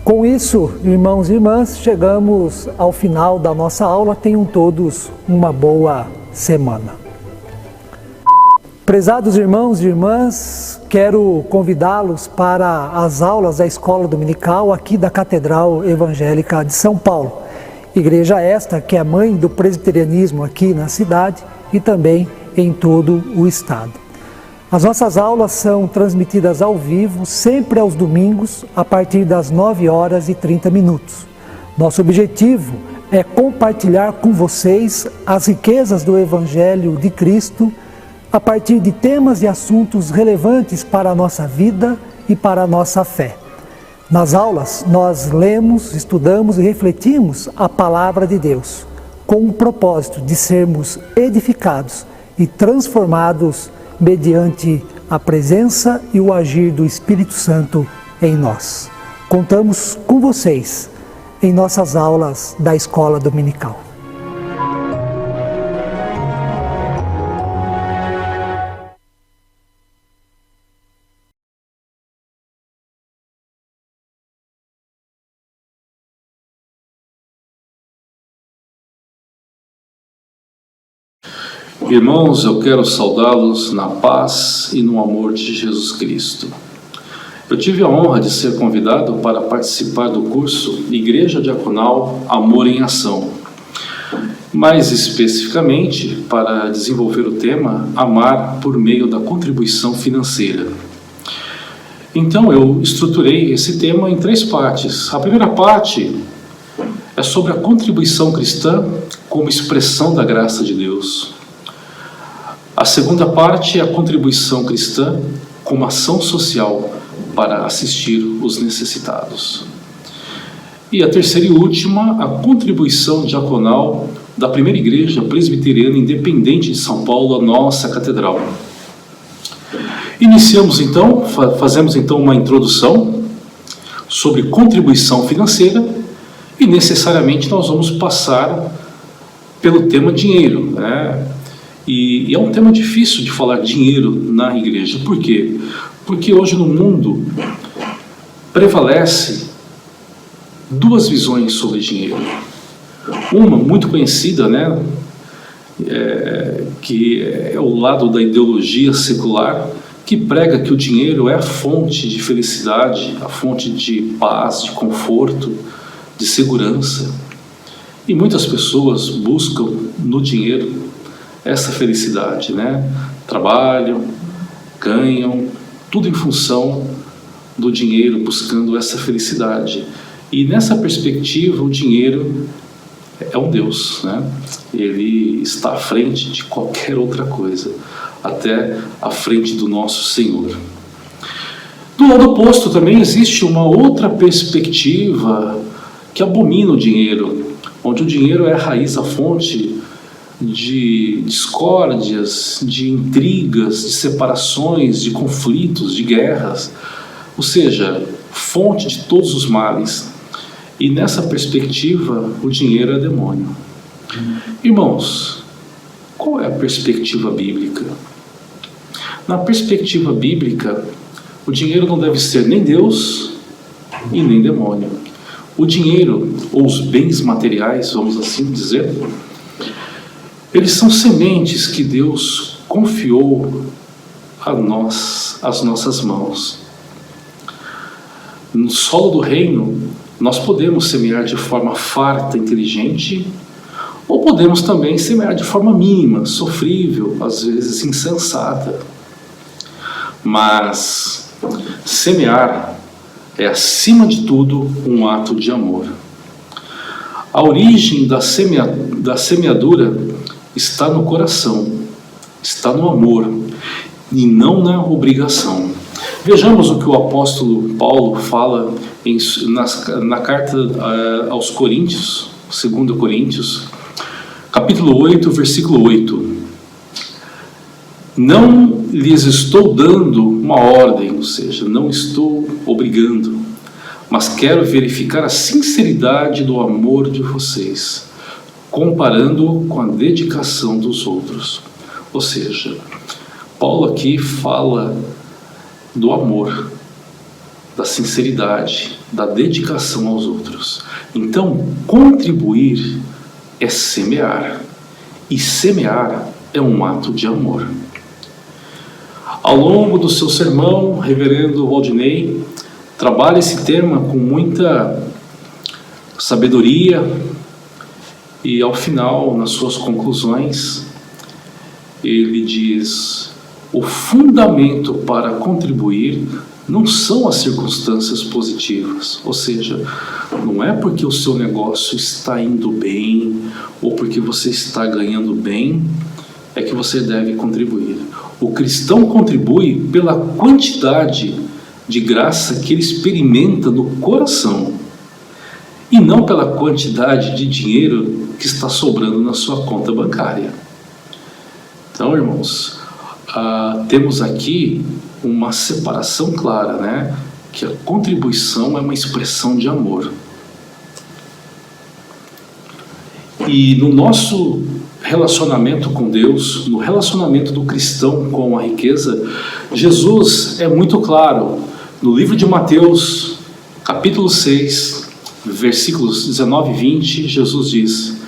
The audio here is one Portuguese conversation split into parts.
Com isso, irmãos e irmãs, chegamos ao final da nossa aula. Tenham todos uma boa semana. Prezados irmãos e irmãs, quero convidá-los para as aulas da Escola Dominical aqui da Catedral Evangélica de São Paulo. Igreja esta que é mãe do presbiterianismo aqui na cidade e também em todo o estado. As nossas aulas são transmitidas ao vivo, sempre aos domingos, a partir das 9h30. Nosso objetivo é compartilhar com vocês as riquezas do Evangelho de Cristo a partir de temas e assuntos relevantes para a nossa vida e para a nossa fé. Nas aulas, nós lemos, estudamos e refletimos a Palavra de Deus, com o propósito de sermos edificados e transformados mediante a presença e o agir do Espírito Santo em nós. Contamos com vocês em nossas aulas da Escola Dominical. Irmãos, eu quero saudá-los na paz e no amor de Jesus Cristo. Eu tive a honra de ser convidado para participar do curso Igreja Diaconal Amor em Ação, mais especificamente para desenvolver o tema Amar por meio da contribuição financeira. Então eu estruturei esse tema em 3 partes. A primeira parte é sobre a contribuição cristã como expressão da graça de Deus. A segunda parte é a contribuição cristã como ação social para assistir os necessitados. E a terceira e última, a contribuição diaconal da primeira igreja presbiteriana independente de São Paulo, a nossa catedral. Fazemos então uma introdução sobre contribuição financeira e necessariamente nós vamos passar pelo tema dinheiro, né? E é um tema difícil de falar dinheiro na igreja. Por quê? Porque hoje no mundo prevalece 2 visões sobre dinheiro. Uma muito conhecida, né? Que é o lado da ideologia secular, que prega que o dinheiro é a fonte de felicidade, a fonte de paz, de conforto, de segurança. E muitas pessoas buscam no dinheiro essa felicidade, né? Trabalham, ganham, tudo em função do dinheiro, buscando essa felicidade. E nessa perspectiva, o dinheiro é um Deus, né? Ele está à frente de qualquer outra coisa, até à frente do nosso Senhor. Do lado oposto também existe uma outra perspectiva que abomina o dinheiro, onde o dinheiro é a raiz, a fonte de discórdias, de intrigas, de separações, de conflitos, de guerras, ou seja, fonte de todos os males. E nessa perspectiva, o dinheiro é demônio. Irmãos, qual é a perspectiva bíblica? Na perspectiva bíblica, o dinheiro não deve ser nem Deus e nem demônio. O dinheiro, ou os bens materiais, vamos assim dizer, eles são sementes que Deus confiou a nós, às nossas mãos. No solo do reino, nós podemos semear de forma farta, inteligente, ou podemos também semear de forma mínima, sofrível, às vezes insensata. Mas semear é, acima de tudo, um ato de amor. A origem da semeadura está no coração, está no amor e não na obrigação. Vejamos o que o apóstolo Paulo fala na carta aos Coríntios, 2 Coríntios, capítulo 8, versículo 8. Não lhes estou dando uma ordem, ou seja, não estou obrigando, mas quero verificar a sinceridade do amor de vocês, comparando-o com a dedicação dos outros. Ou seja, Paulo aqui fala do amor. da sinceridade, da dedicação aos outros. Então, contribuir é semear, e semear é um ato de amor. Ao longo do seu sermão, reverendo Waldinei trabalha esse tema com muita sabedoria e, ao final, nas suas conclusões, ele diz: o fundamento para contribuir não são as circunstâncias positivas, ou seja, não é porque o seu negócio está indo bem ou porque você está ganhando bem é que você deve contribuir. O cristão contribui pela quantidade de graça que ele experimenta no coração e não pela quantidade de dinheiro que está sobrando na sua conta bancária. Então, irmãos, temos aqui uma separação clara, né? Que a contribuição é uma expressão de amor. E no nosso relacionamento com Deus, no relacionamento do cristão com a riqueza, Jesus é muito claro. No livro de Mateus, capítulo 6, versículos 19 e 20, Jesus diz: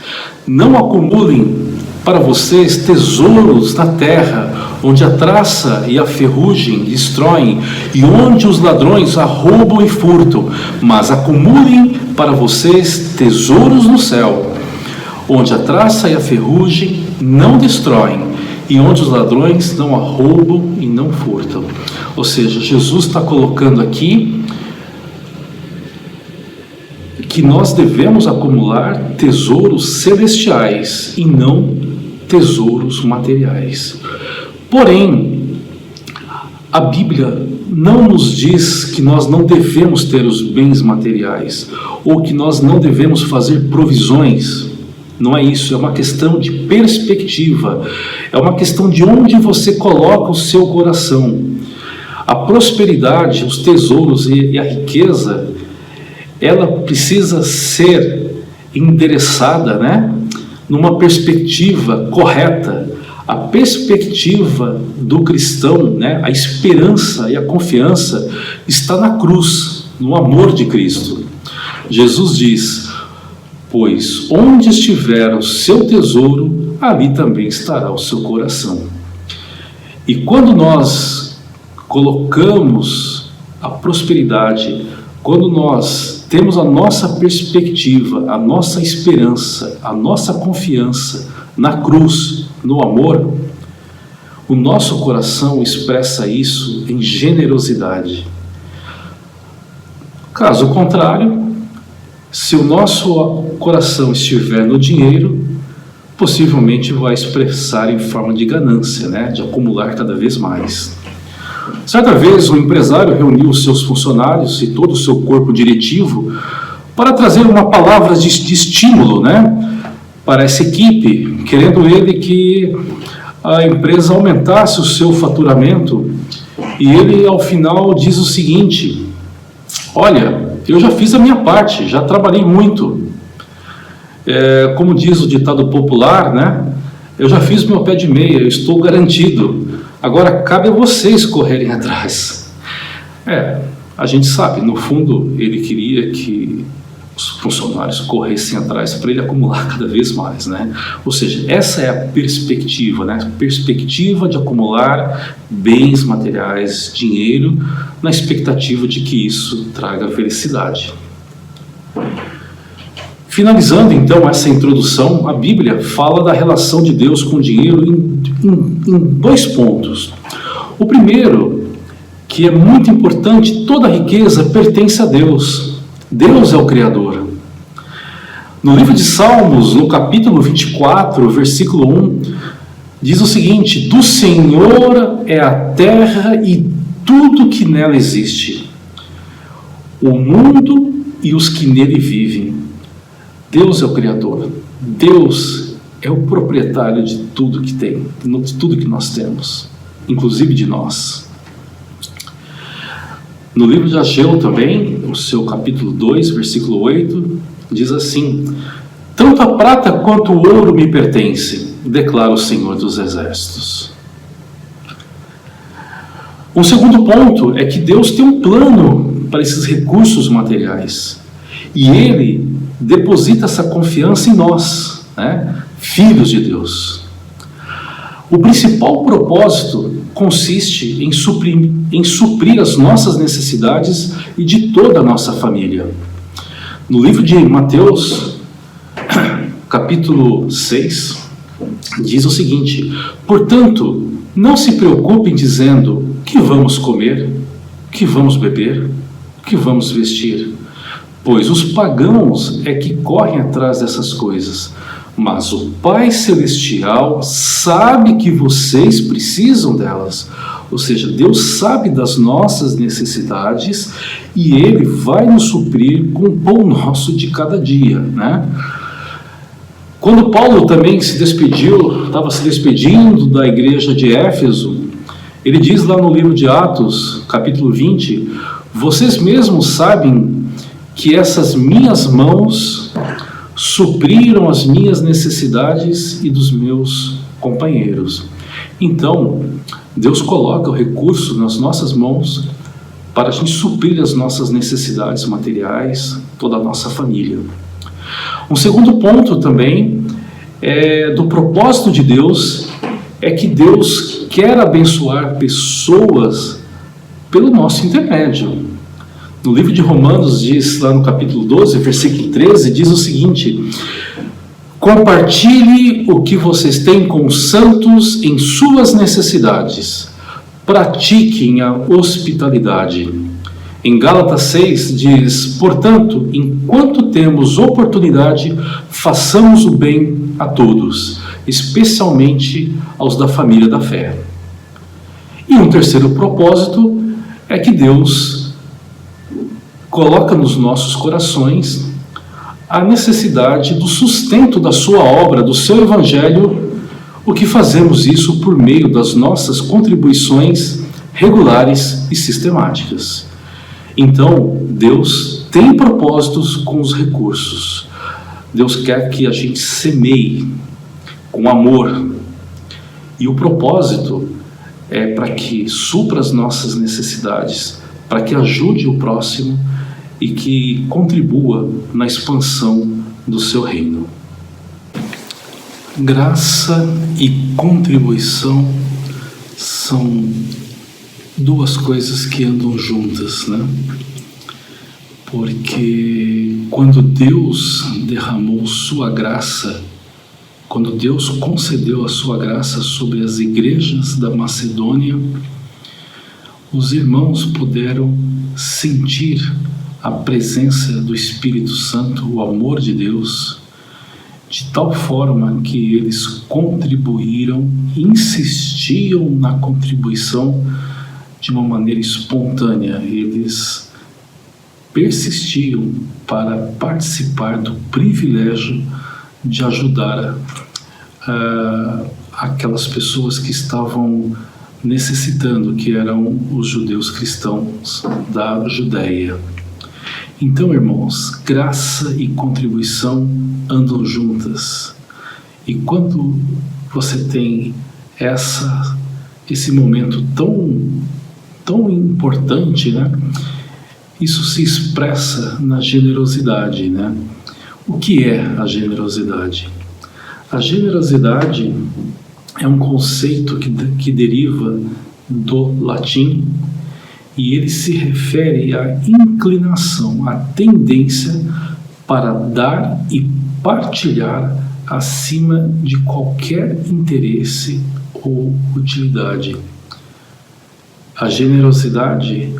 não acumulem para vocês tesouros na terra, onde a traça e a ferrugem destroem, e onde os ladrões roubam e furtam, mas acumulem para vocês tesouros no céu, onde a traça e a ferrugem não destroem, e onde os ladrões não roubam e não furtam. Ou seja, Jesus está colocando aqui que nós devemos acumular tesouros celestiais e não tesouros materiais. Porém, a Bíblia não nos diz que nós não devemos ter os bens materiais ou que nós não devemos fazer provisões. Não é isso, é uma questão de perspectiva, é uma questão de onde você coloca o seu coração. A prosperidade, os tesouros e a riqueza, ela precisa ser endereçada, né, numa perspectiva correta. A perspectiva do cristão, né, a esperança e a confiança está na cruz, no amor de Cristo. Jesus diz: pois onde estiver o seu tesouro, ali também estará o seu coração. E quando nós colocamos a prosperidade, quando nós temos a nossa perspectiva, a nossa esperança, a nossa confiança na cruz, no amor, o nosso coração expressa isso em generosidade. Caso contrário, se o nosso coração estiver no dinheiro, possivelmente vai expressar em forma de ganância, né? De acumular cada vez mais. Certa vez, um empresário reuniu os seus funcionários e todo o seu corpo diretivo para trazer uma palavra de estímulo, né, para essa equipe, querendo ele que a empresa aumentasse o seu faturamento. E ele, ao final, diz o seguinte: olha, eu já fiz a minha parte, já trabalhei muito. Como diz o ditado popular, né? Eu já fiz meu pé de meia, eu estou garantido. Agora cabe a vocês correrem atrás. A gente sabe, no fundo, ele queria que os funcionários corressem atrás para ele acumular cada vez mais, né? Ou seja, essa é a perspectiva, né? Perspectiva de acumular bens materiais, dinheiro, na expectativa de que isso traga felicidade. Finalizando então essa introdução, a Bíblia fala da relação de Deus com o dinheiro em dois pontos. O primeiro, que é muito importante: toda riqueza pertence a Deus. Deus é o Criador. No livro de Salmos, no capítulo 24, versículo 1, diz o seguinte: do Senhor é a terra e tudo que nela existe, o mundo e os que nele vivem. Deus é o Criador. Deus é o proprietário de tudo que tem, de tudo que nós temos, inclusive de nós. No livro de Ageu também, o seu capítulo 2, versículo 8, diz assim: tanto a prata quanto o ouro me pertencem, declara o Senhor dos Exércitos. Um segundo ponto é que Deus tem um plano para esses recursos materiais. E Ele deposita essa confiança em nós, né? Filhos de Deus. O principal propósito consiste em suprir as nossas necessidades e de toda a nossa família. No livro de Mateus, capítulo 6, diz o seguinte: portanto, não se preocupem dizendo: que vamos comer, que vamos beber, que vamos vestir, pois os pagãos é que correm atrás dessas coisas. Mas o Pai Celestial sabe que vocês precisam delas. Ou seja, Deus sabe das nossas necessidades e Ele vai nos suprir com o pão nosso de cada dia, né? Quando Paulo também estava se despedindo da igreja de Éfeso, ele diz lá no livro de Atos, capítulo 20, vocês mesmos sabem que essas minhas mãos supriram as minhas necessidades e dos meus companheiros. Então, Deus coloca o recurso nas nossas mãos para a gente suprir as nossas necessidades materiais, toda a nossa família. Um segundo ponto também do propósito de Deus é que Deus quer abençoar pessoas pelo nosso intermédio. No livro de Romanos diz, lá no capítulo 12, versículo 13, diz o seguinte: compartilhe o que vocês têm com os santos em suas necessidades, pratiquem a hospitalidade. Em Gálatas 6 diz, portanto, enquanto temos oportunidade, façamos o bem a todos, especialmente aos da família da fé. E um terceiro propósito é que Deus coloca nos nossos corações a necessidade do sustento da sua obra, do seu evangelho, o que fazemos isso por meio das nossas contribuições regulares e sistemáticas. Então, Deus tem propósitos com os recursos. Deus quer que a gente semeie com amor. E o propósito é para que supra as nossas necessidades, para que ajude o próximo e que contribua na expansão do seu reino. Graça e contribuição são duas coisas que andam juntas, né? Porque quando Deus derramou sua graça, quando Deus concedeu a sua graça sobre as igrejas da Macedônia, os irmãos puderam sentir a presença do Espírito Santo, o amor de Deus, de tal forma que eles contribuíram, insistiam na contribuição de uma maneira espontânea. Eles persistiam para participar do privilégio de ajudar aquelas pessoas que estavam necessitando, que eram os judeus cristãos da Judéia. Então, irmãos, graça e contribuição andam juntas. E quando você tem esse momento tão importante, né? Isso se expressa na generosidade, né? O que é a generosidade? A generosidade é um conceito que deriva do latim e ele se refere à inclinação, à tendência para dar e partilhar acima de qualquer interesse ou utilidade. A generosidade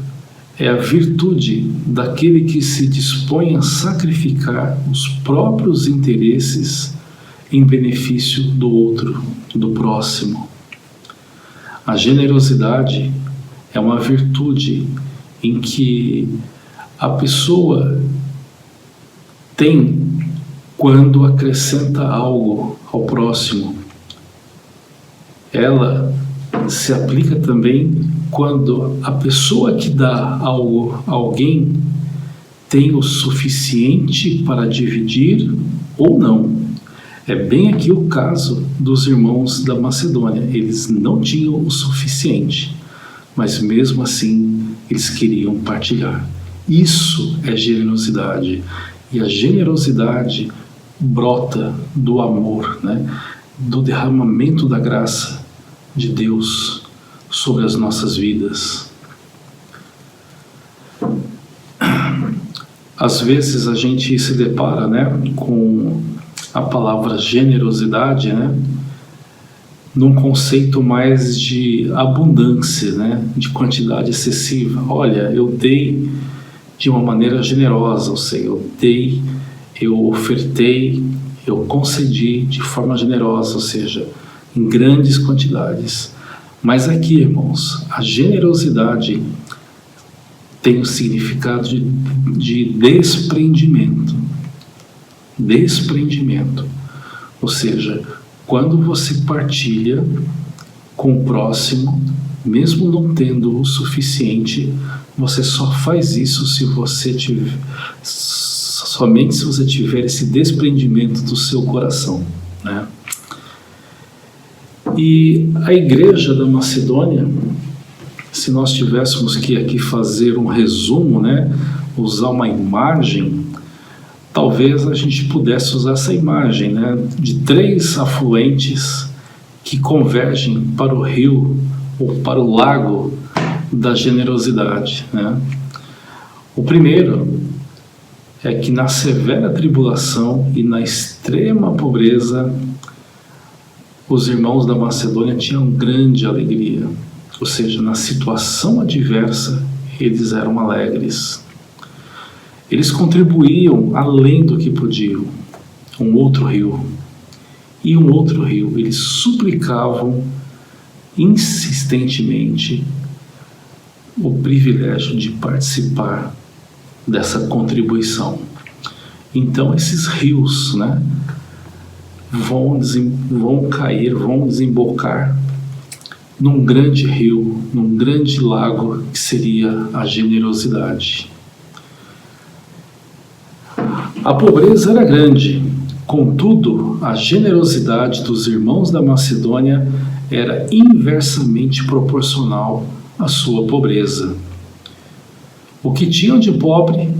é a virtude daquele que se dispõe a sacrificar os próprios interesses em benefício do outro, do próximo. A generosidade é uma virtude em que a pessoa tem quando acrescenta algo ao próximo. Ela se aplica também quando a pessoa que dá algo a alguém tem o suficiente para dividir ou não. É bem aqui o caso dos irmãos da Macedônia. Eles não tinham o suficiente, mas mesmo assim eles queriam partilhar. Isso é generosidade. E a generosidade brota do amor, né? Do derramamento da graça de Deus sobre as nossas vidas. Às vezes a gente se depara, né, com a palavra generosidade, né, num conceito mais de abundância, né, de quantidade excessiva. Olha, eu dei de uma maneira generosa, ou seja, eu dei, eu ofertei, eu concedi de forma generosa, ou seja, em grandes quantidades. Mas aqui, irmãos, a generosidade tem o significado de desprendimento. Desprendimento. Ou seja, quando você partilha com o próximo, mesmo não tendo o suficiente, você só faz isso se você tiver, somente se você tiver esse desprendimento do seu coração, né? E a igreja da Macedônia, se nós tivéssemos que aqui fazer um resumo, né, usar uma imagem, talvez a gente pudesse usar essa imagem, né, de 3 afluentes que convergem para o rio ou para o lago da generosidade, né? O primeiro é que na severa tribulação e na extrema pobreza, os irmãos da Macedônia tinham grande alegria. Ou seja, na situação adversa, eles eram alegres. Eles contribuíam além do que podiam. Um outro rio. E um outro rio. Eles suplicavam insistentemente o privilégio de participar dessa contribuição. Então, esses rios, né, vão desembocar num grande rio, num grande lago, que seria a generosidade. A pobreza era grande, contudo, a generosidade dos irmãos da Macedônia era inversamente proporcional à sua pobreza. O que tinham de pobre,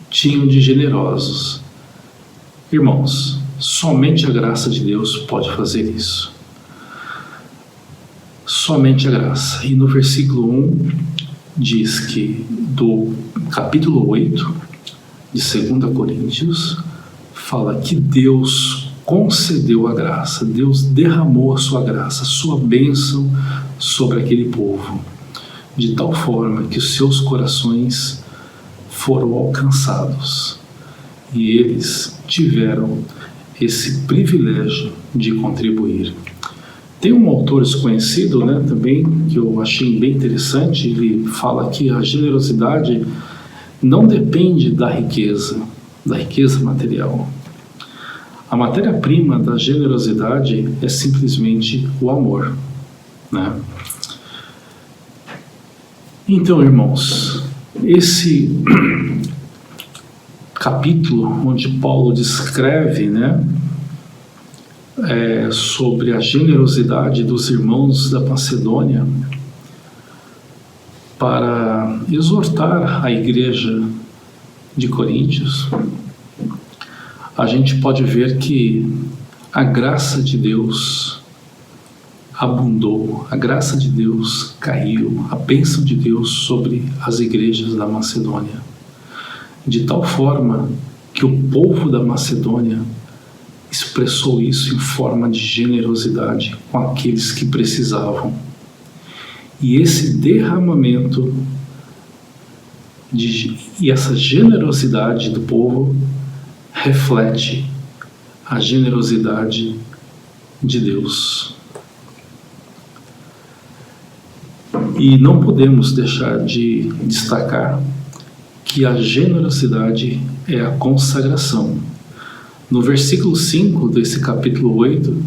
tinham de generosos. Irmãos, somente a graça de Deus pode fazer isso. Somente a graça. E no versículo 1 diz que do capítulo 8 de 2 Coríntios fala que Deus concedeu a graça, Deus derramou a sua graça, a sua bênção sobre aquele povo, de tal forma que os seus corações foram alcançados e eles tiveram esse privilégio de contribuir. Tem um autor desconhecido, né, também, que eu achei bem interessante. Ele fala que a generosidade não depende da riqueza material. A matéria-prima da generosidade é simplesmente o amor, né? Então, irmãos, esse capítulo onde Paulo descreve, né, sobre a generosidade dos irmãos da Macedônia para exortar a igreja de Coríntios, a gente pode ver que a graça de Deus abundou, a graça de Deus caiu, a bênção de Deus sobre as igrejas da Macedônia, de tal forma que o povo da Macedônia expressou isso em forma de generosidade com aqueles que precisavam. E esse derramamento e essa generosidade do povo reflete a generosidade de Deus. E não podemos deixar de destacar que a generosidade é a consagração. No versículo 5 desse capítulo 8,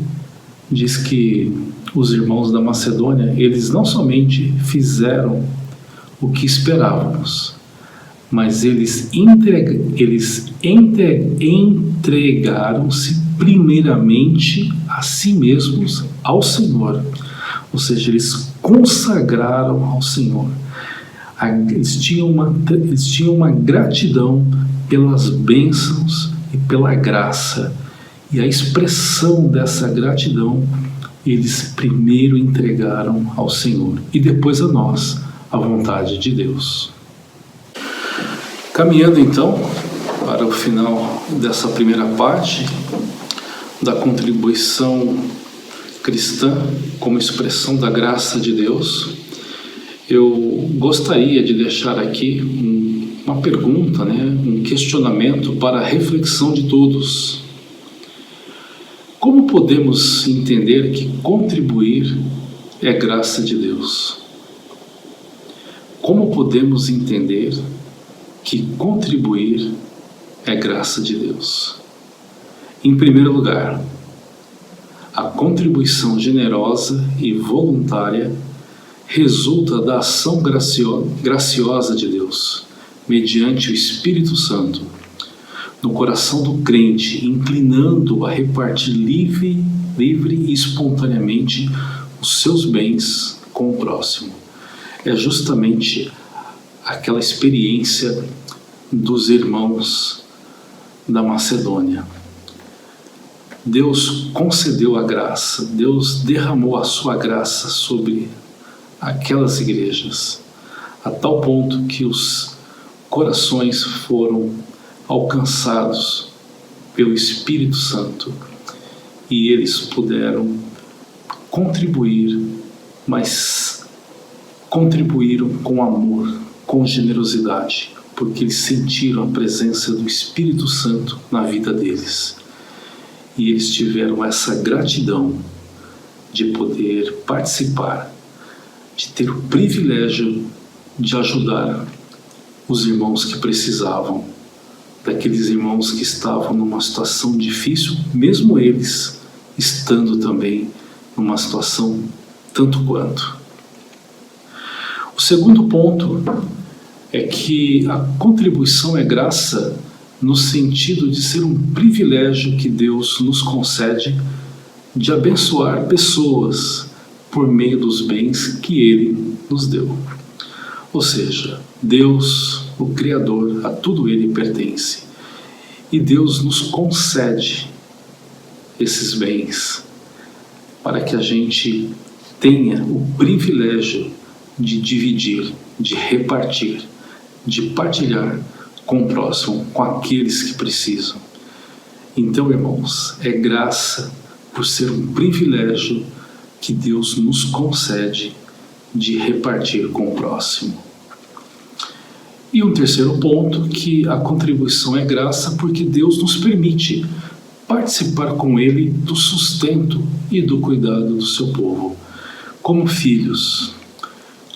diz que os irmãos da Macedônia, eles não somente fizeram o que esperávamos, mas eles entregaram-se primeiramente a si mesmos ao Senhor. Ou seja, eles consagraram ao Senhor. Eles tinham uma gratidão pelas bênçãos e pela graça. E a expressão dessa gratidão, eles primeiro entregaram ao Senhor e depois a nós, a vontade de Deus. Caminhando então para o final dessa primeira parte da contribuição cristã como expressão da graça de Deus, eu gostaria de deixar aqui uma pergunta, um questionamento para a reflexão de todos. Como podemos entender que contribuir é graça de Deus? Como podemos entender que contribuir é graça de Deus? Em primeiro lugar, a contribuição generosa e voluntária resulta da ação graciosa de Deus, mediante o Espírito Santo, no coração do crente, inclinando-o a repartir livre e espontaneamente os seus bens com o próximo. É justamente aquela experiência dos irmãos da Macedônia. Deus concedeu a graça, Deus derramou a sua graça sobre aquelas igrejas, a tal ponto que os corações foram alcançados pelo Espírito Santo e eles puderam contribuir, mas contribuíram com amor, com generosidade, porque eles sentiram a presença do Espírito Santo na vida deles. E eles tiveram essa gratidão de poder participar, de ter o privilégio de ajudar os irmãos que precisavam, daqueles irmãos que estavam numa situação difícil, mesmo eles estando também numa situação tanto quanto. O segundo ponto é que a contribuição é graça no sentido de ser um privilégio que Deus nos concede de abençoar pessoas por meio dos bens que Ele nos deu. Ou seja, Deus, o Criador, a tudo Ele pertence. E Deus nos concede esses bens para que a gente tenha o privilégio de dividir, de repartir, de partilhar com o próximo, com aqueles que precisam. Então, irmãos, é graça por ser um privilégio que Deus nos concede de repartir com o próximo. E um terceiro ponto, que a contribuição é graça porque Deus nos permite participar com Ele do sustento e do cuidado do seu povo, como filhos,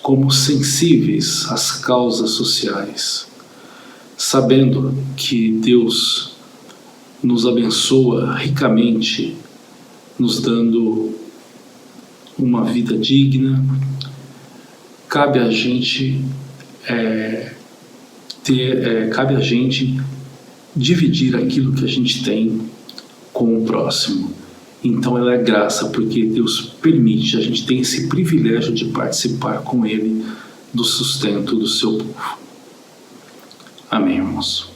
como sensíveis às causas sociais, sabendo que Deus nos abençoa ricamente, nos dando uma vida digna. Cabe a gente dividir aquilo que a gente tem com o próximo. Então ela é graça porque Deus permite, a gente tem esse privilégio de participar com Ele do sustento do seu povo. Amém, irmãos.